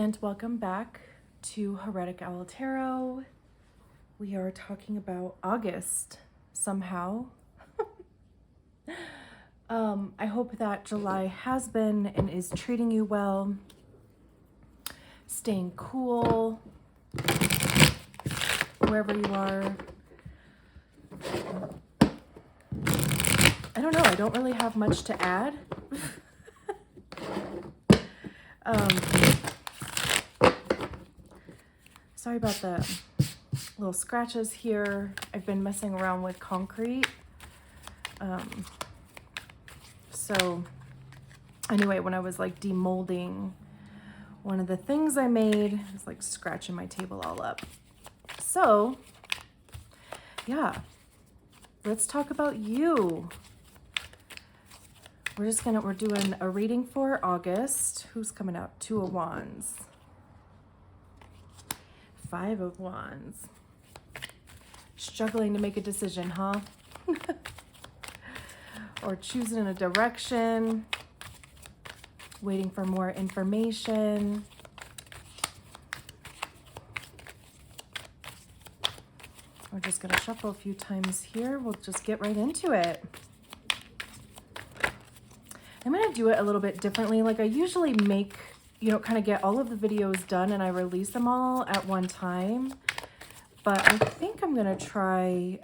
And welcome back to Heretic Owl Tarot. We are talking about August somehow. I hope that July has been and is treating you well. Staying cool wherever you are. I don't know, I don't really have much to add. Sorry about the little scratches here. I've been messing around with concrete. So anyway, when I was like demolding one of the things I made, it's like scratching my table all up. So yeah, let's talk about you. We're doing a reading for August. Who's coming out? Two of Wands. Five of Wands. Struggling to make a decision, huh? Or choosing a direction. Waiting for more information. We're just going to shuffle a few times here. We'll just get right into it. I'm going to do it a little bit differently. Like I usually make, kind of get all of the videos done and I release them all at one time. But I think I'm going to try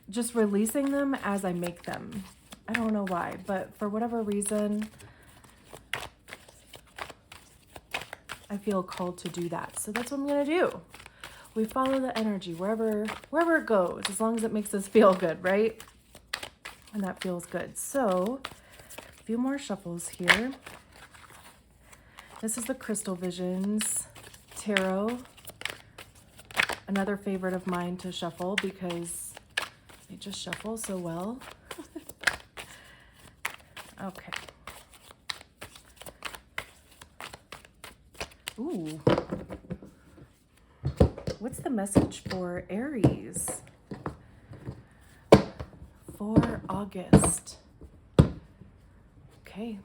just releasing them as I make them. I don't know why, but for whatever reason, I feel called to do that. So that's what I'm going to do. We follow the energy wherever it goes, as long as it makes us feel good, right? And that feels good. So a few more shuffles here. This is the Crystal Visions Tarot. Another favorite of mine to shuffle because they just shuffle so well. Okay. Ooh. What's the message for Aries for August? Okay.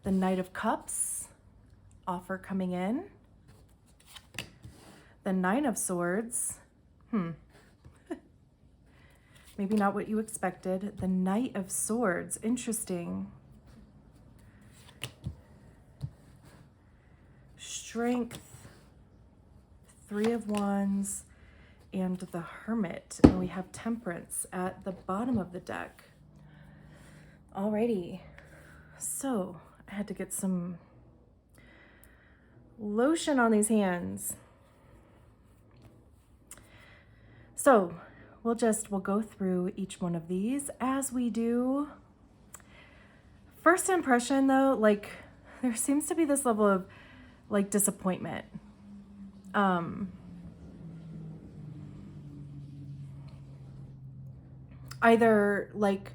The Knight of Cups, offer coming in. The Nine of Swords. Maybe not what you expected. The Knight of Swords, interesting. Strength, Three of Wands, and the Hermit. And we have Temperance at the bottom of the deck. Alrighty, so I had to get some lotion on these hands. So we'll go through each one of these as we do. First impression though, like there seems to be this level of like disappointment. Either like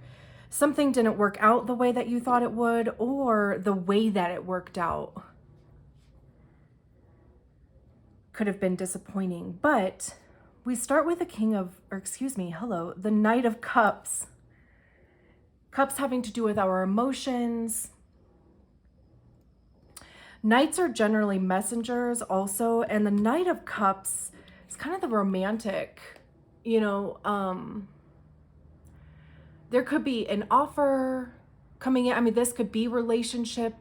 something didn't work out the way that you thought it would, or the way that it worked out could have been disappointing. But we start with the Knight of Cups. Cups having to do with our emotions. Knights are generally messengers also, and the Knight of Cups is kind of the romantic, there could be an offer coming in. I mean, this could be relationship.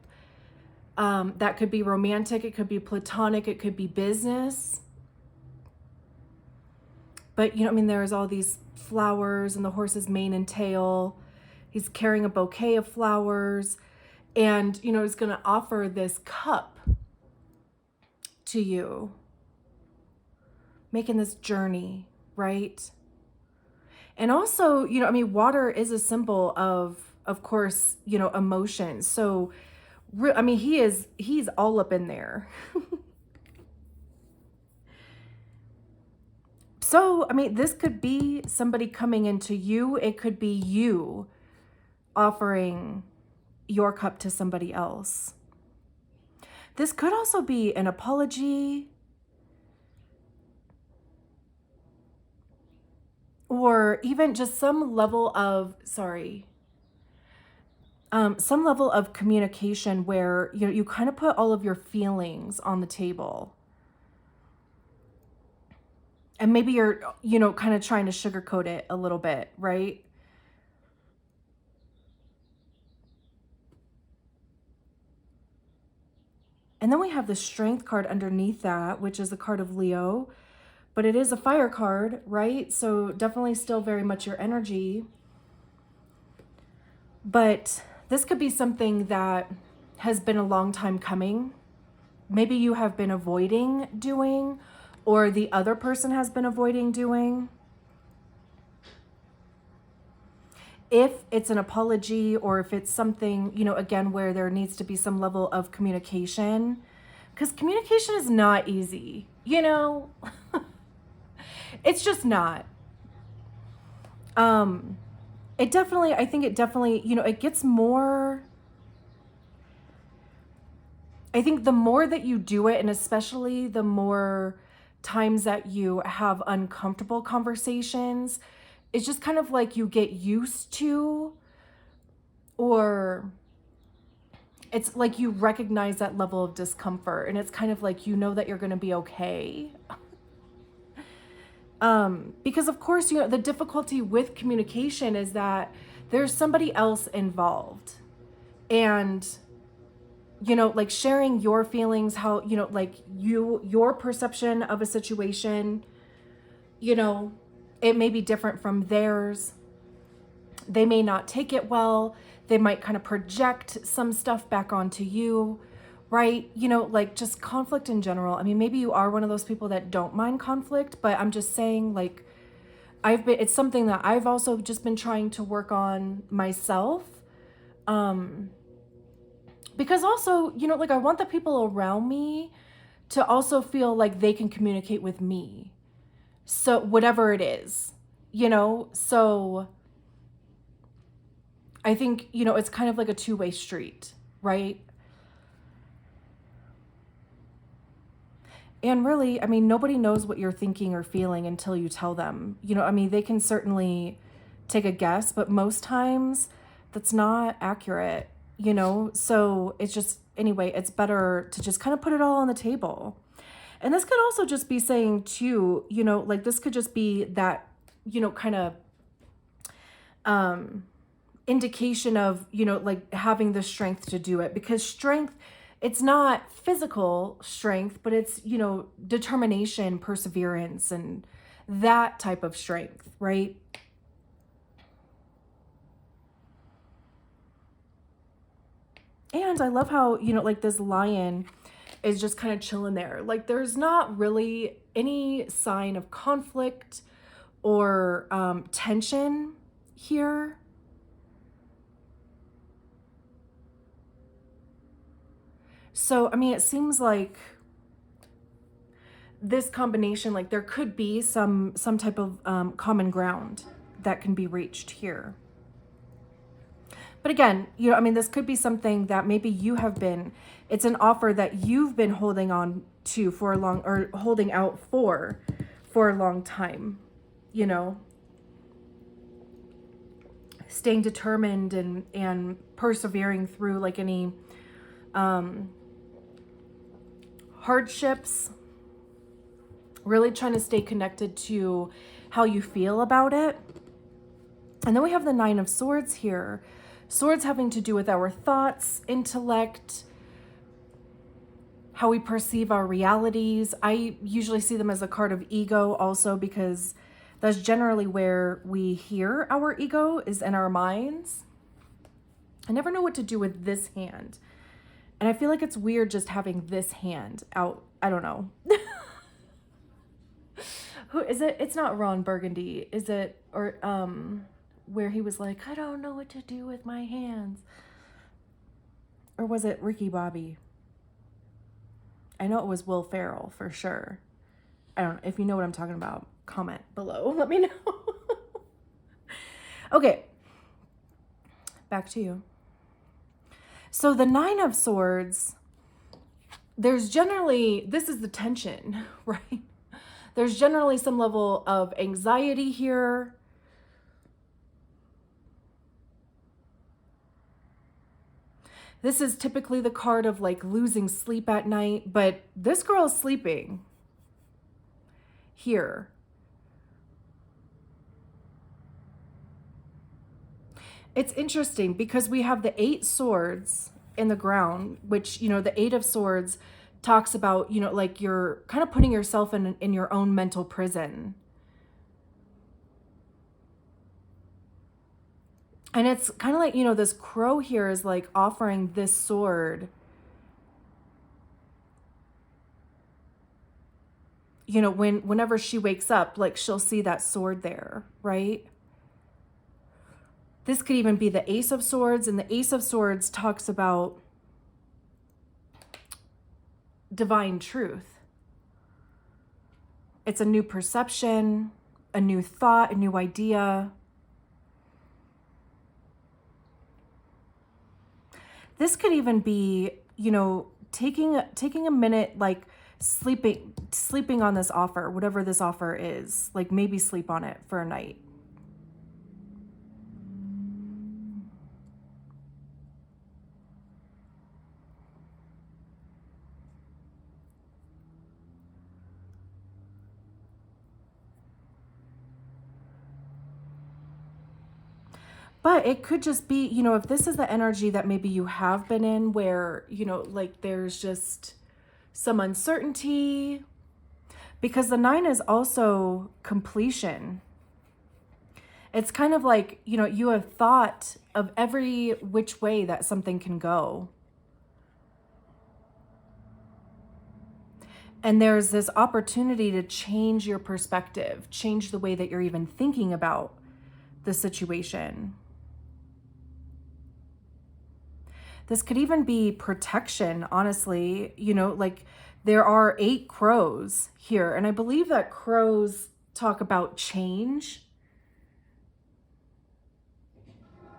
That could be romantic. It could be platonic. It could be business. But, there's all these flowers and the horse's mane and tail. He's carrying a bouquet of flowers. And, he's going to offer this cup to you. Making this journey, right? And also, water is a symbol of course, emotion. So, he's all up in there. So, this could be somebody coming into you. It could be you offering your cup to somebody else. This could also be an apology. Or even just some level of, some level of communication where you kind of put all of your feelings on the table. And maybe you're, kind of trying to sugarcoat it a little bit, right? And then we have the Strength card underneath that, which is the card of Leo. But it is a fire card, right? So definitely still very much your energy. But this could be something that has been a long time coming. Maybe you have been avoiding doing, or the other person has been avoiding doing. If it's an apology, or if it's something, again, where there needs to be some level of communication, because communication is not easy, it's just not. I think it definitely, it gets more, I think the more that you do it, and especially the more times that you have uncomfortable conversations, it's just kind of like you get used to, or it's like you recognize that level of discomfort, and it's kind of like that you're going to be okay. Because of course, the difficulty with communication is that there's somebody else involved, and like sharing your feelings, how like your perception of a situation, it may be different from theirs. They may not take it well. They might kind of project some stuff back onto you, right? Like just conflict in general. I mean, maybe you are one of those people that don't mind conflict, but I'm just saying, like, it's something that I've also just been trying to work on myself. Because also, like, I want the people around me to also feel like they can communicate with me. So whatever it is, so I think, it's kind of like a two-way street, right? And really, I mean, nobody knows what you're thinking or feeling until you tell them. I mean, they can certainly take a guess, but most times that's not accurate, So it's just, anyway, it's better to just kind of put it all on the table. And this could also just be saying too, like this could just be that, kind of indication of, like having the strength to do it, because strength, it's not physical strength, but it's, determination, perseverance, and that type of strength, right? And I love how, like this lion is just kind of chilling there. Like there's not really any sign of conflict or tension here. So, I mean, it seems like this combination, like there could be some type of common ground that can be reached here. But again, I mean, this could be something that maybe it's an offer that you've been holding on to for a long, or holding out for a long time, staying determined and persevering through like any hardships, really trying to stay connected to how you feel about it. And then we have the Nine of Swords here. Swords having to do with our thoughts, intellect, how we perceive our realities. I usually see them as a card of ego also, because that's generally where we hear our ego, is in our minds. I never know what to do with this hand. And I feel like it's weird just having this hand out. I don't know. Who is it? It's not Ron Burgundy, is it? Or where he was like, I don't know what to do with my hands. Or was it Ricky Bobby? I know it was Will Ferrell for sure. I don't know. If you know what I'm talking about, comment below. Let me know. Okay. Back to you. So the Nine of Swords, there's generally, this is the tension, right? There's generally some level of anxiety here. This is typically the card of like losing sleep at night, but this girl is sleeping here. It's interesting because we have the 8 swords in the ground, which, you know, the 8 of swords talks about, you know, like you're kind of putting yourself in your own mental prison. And it's kind of like, you know, this crow here is like offering this sword, you know, whenever she wakes up, like she'll see that sword there, right? This could even be the Ace of Swords, and the Ace of Swords talks about divine truth. It's a new perception, a new thought, a new idea. This could even be, you know, taking a minute, like sleeping on this offer, whatever this offer is, like maybe sleep on it for a night. But it could just be, you know, if this is the energy that maybe you have been in where, you know, like there's just some uncertainty, because the 9 is also completion. It's kind of like, you know, you have thought of every which way that something can go. And there's this opportunity to change your perspective, change the way that you're even thinking about the situation. This could even be protection, honestly. You know, like there are 8 crows here, and I believe that crows talk about change.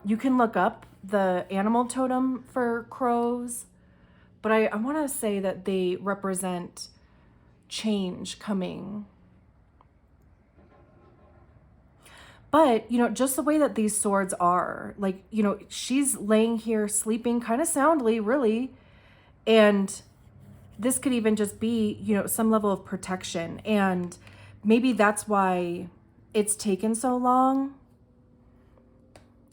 You can look up the animal totem for crows, but I want to say that they represent change coming. But, you know, just the way that these swords are, like, you know, she's laying here sleeping kind of soundly, really. And this could even just be, you know, some level of protection. And maybe that's why it's taken so long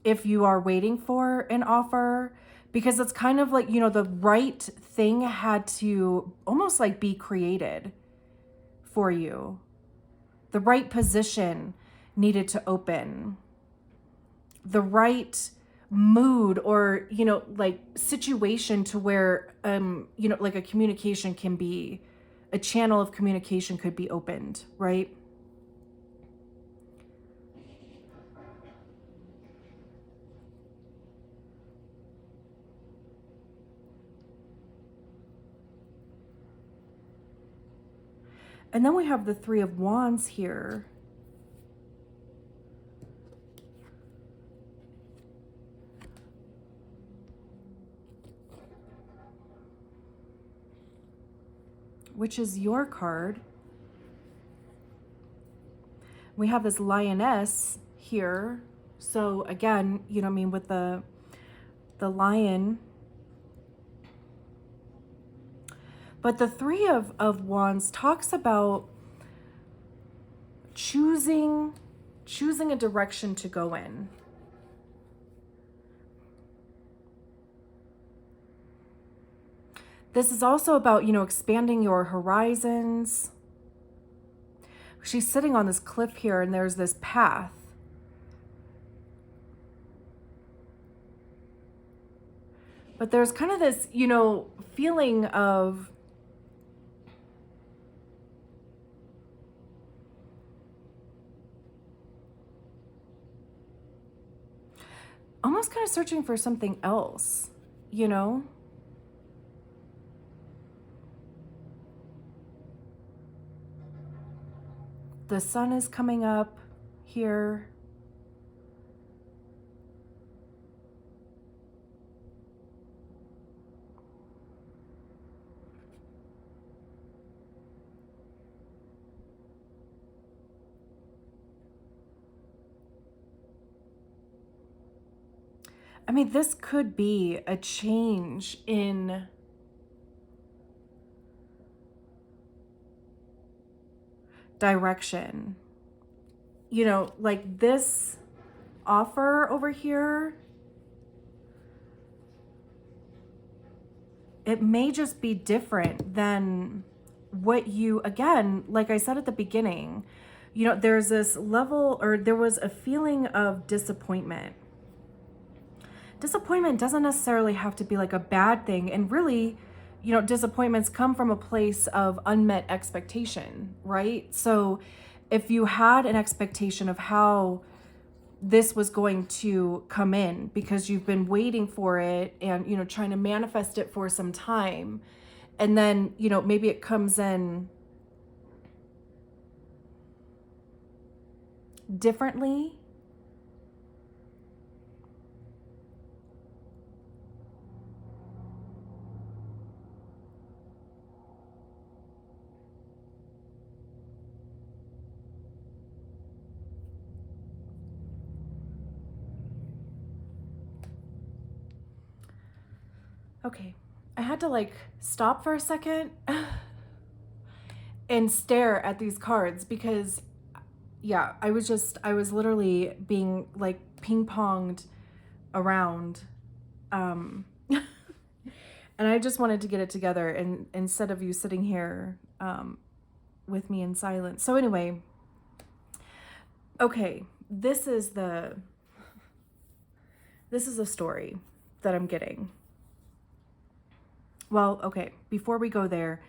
if you are waiting for an offer, because it's kind of like, you know, the right thing had to almost like be created for you. The right position needed to open. The right mood or, you know, like situation to where, you know, like a communication can be, a channel of communication could be opened, right? And then we have the 3 of Wands here. Which is your card. We have this lioness here. So again, you know what I mean, with the lion. But the 3 of Wands talks about choosing a direction to go in. This is also about, you know, expanding your horizons. She's sitting on this cliff here and there's this path. But there's kind of this, you know, feeling of almost kind of searching for something else, you know? The sun is coming up here. I mean, this could be a change in direction. You know, like this offer over here, it may just be different than what you, again, like I said at the beginning, you know, there's this level, or there was a feeling of disappointment. Disappointment doesn't necessarily have to be like a bad thing. And really, you know, disappointments come from a place of unmet expectation, right? So if you had an expectation of how this was going to come in because you've been waiting for it and, you know, trying to manifest it for some time, and then, you know, maybe it comes in differently. Okay, I had to like stop for a second and stare at these cards because, yeah, I was literally being like ping ponged around. And I just wanted to get it together, and instead of you sitting here with me in silence. So anyway, okay, this is a story that I'm getting. Well, okay, before we go there,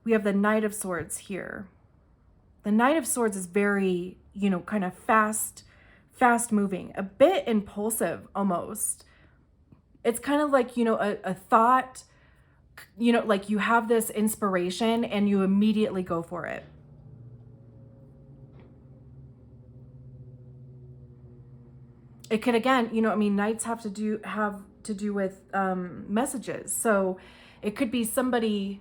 we have the Knight of Swords here. The Knight of Swords is very, you know, kind of fast moving, a bit impulsive almost. It's kind of like, you know, a thought, you know, like you have this inspiration and you immediately go for it. It could, again, you know, I mean, knights have to do with messages. So it could be somebody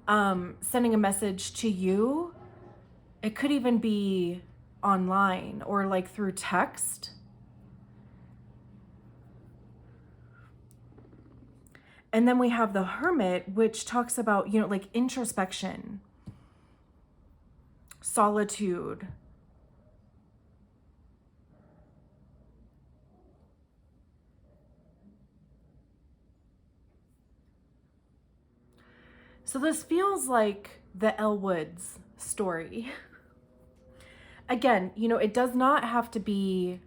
sending a message to you. It could even be online or like through text. And then we have the Hermit, which talks about, you know, like introspection, solitude. So this feels like the Elle Woods story. Again, you know, it does not have to be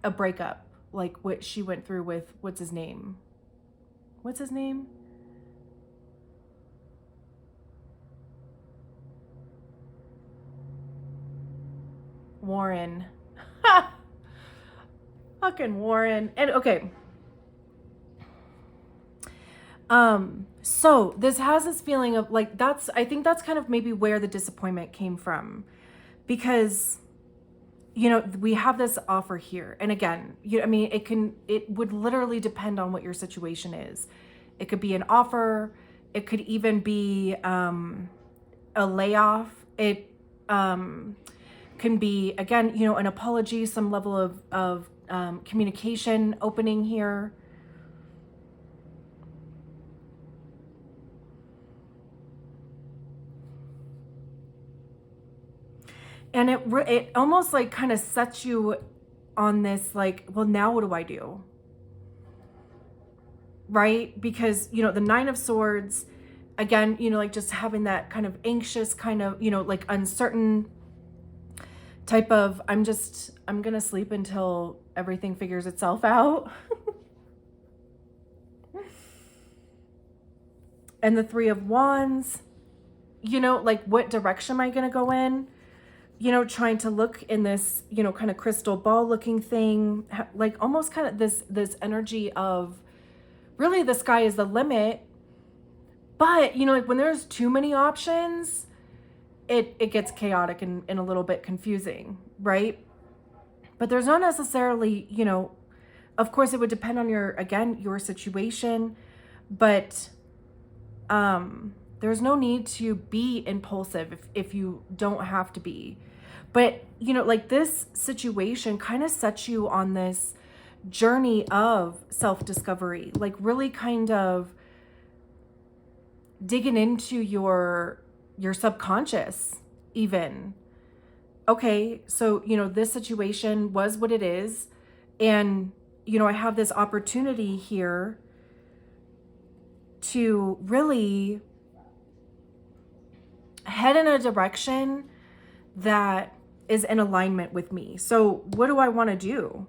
a breakup like what she went through with, what's his name? Warren. Fucking Warren. And okay. So this has this feeling of like, I think that's kind of maybe where the disappointment came from, because, you know, we have this offer here. And again, I mean, it would literally depend on what your situation is. It could be an offer. It could even be, a layoff. It, can be, again, you know, an apology, some level of communication opening here. And it almost like kind of sets you on this, like, well, now what do I do? Right? Because, you know, the Nine of Swords, again, you know, like just having that kind of anxious, kind of, you know, like uncertain type of, I'm going to sleep until everything figures itself out. And the Three of Wands, you know, like what direction am I going to go in? You know, trying to look in this, you know, kind of crystal ball looking thing, like almost kind of this energy of really the sky is the limit. But, you know, like when there's too many options, it gets chaotic and a little bit confusing, right? But there's not necessarily, you know, of course it would depend on your situation, but there's no need to be impulsive if you don't have to be. But, you know, like this situation kind of sets you on this journey of self-discovery, like really kind of digging into your subconscious even. Okay, so, you know, this situation was what it is. And, you know, I have this opportunity here to really head in a direction that is in alignment with me. So what do I want to do?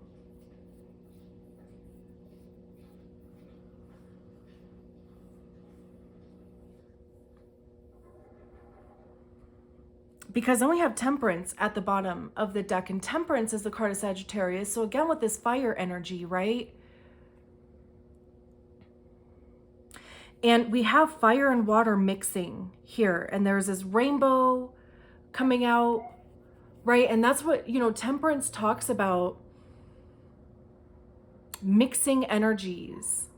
Because then we have Temperance at the bottom of the deck, and Temperance is the card of Sagittarius. So again, with this fire energy, right? And we have fire and water mixing here, and there's this rainbow coming out, right? And that's what, you know, Temperance talks about, mixing energies.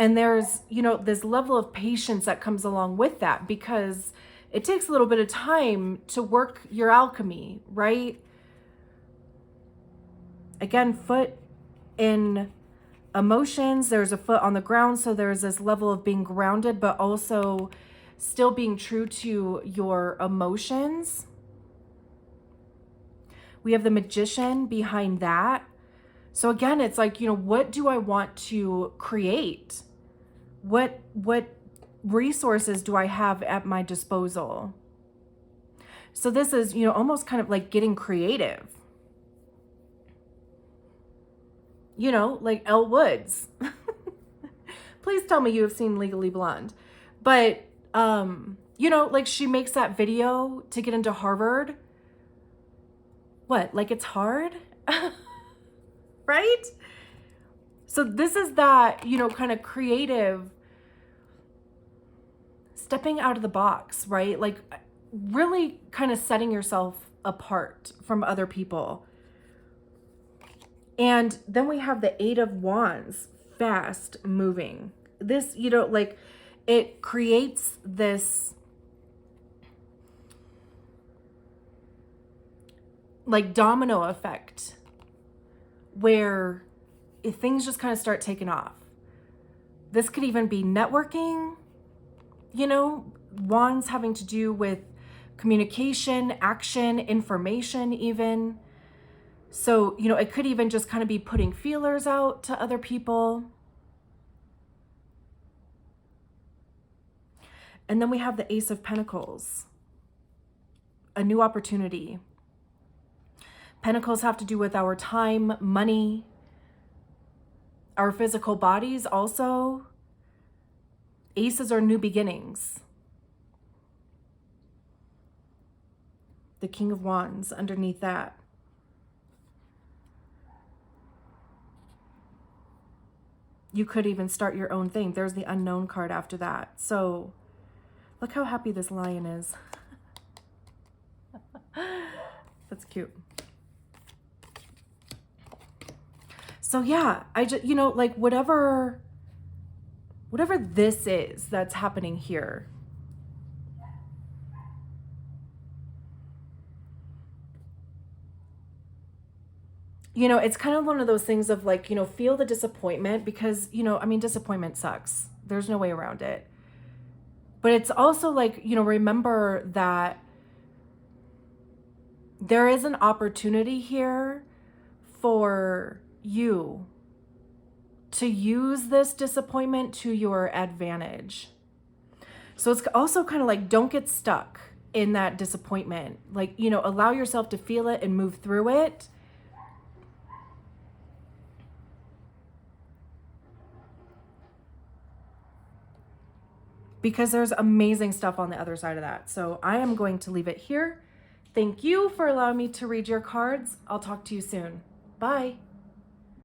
And there's, you know, this level of patience that comes along with that, because it takes a little bit of time to work your alchemy, right? Again, foot in emotions, there's a foot on the ground. So there's this level of being grounded, but also still being true to your emotions. We have the Magician behind that. So again, it's like, you know, what do I want to create? What resources do I have at my disposal? So this is, you know, almost kind of like getting creative. You know, like Elle Woods. Please tell me you have seen Legally Blonde. But, you know, like she makes that video to get into Harvard. What, like it's hard? Right? So this is that, you know, kind of creative, stepping out of the box, right? Like really kind of setting yourself apart from other people. And then we have the Eight of Wands, fast moving. This, you know, like it creates this like domino effect where if things just kind of start taking off. This could even be networking, you know, wands having to do with communication, action, information even. So, you know, it could even just kind of be putting feelers out to other people. And then we have the Ace of Pentacles, a new opportunity. Pentacles have to do with our time, money, our physical bodies also. Aces are new beginnings. The King of Wands underneath that. You could even start your own thing. There's the Unknown card after that. So look how happy this lion is. That's cute. So yeah, I just, you know, like whatever this is that's happening here. You know, it's kind of one of those things of like, you know, feel the disappointment because, you know, I mean, disappointment sucks. There's no way around it. But it's also like, you know, remember that there is an opportunity here for you to use this disappointment to your advantage. So it's also kind of like, don't get stuck in that disappointment. Like, you know, allow yourself to feel it and move through it. Because there's amazing stuff on the other side of that. So I am going to leave it here. Thank you for allowing me to read your cards. I'll talk to you soon. Bye.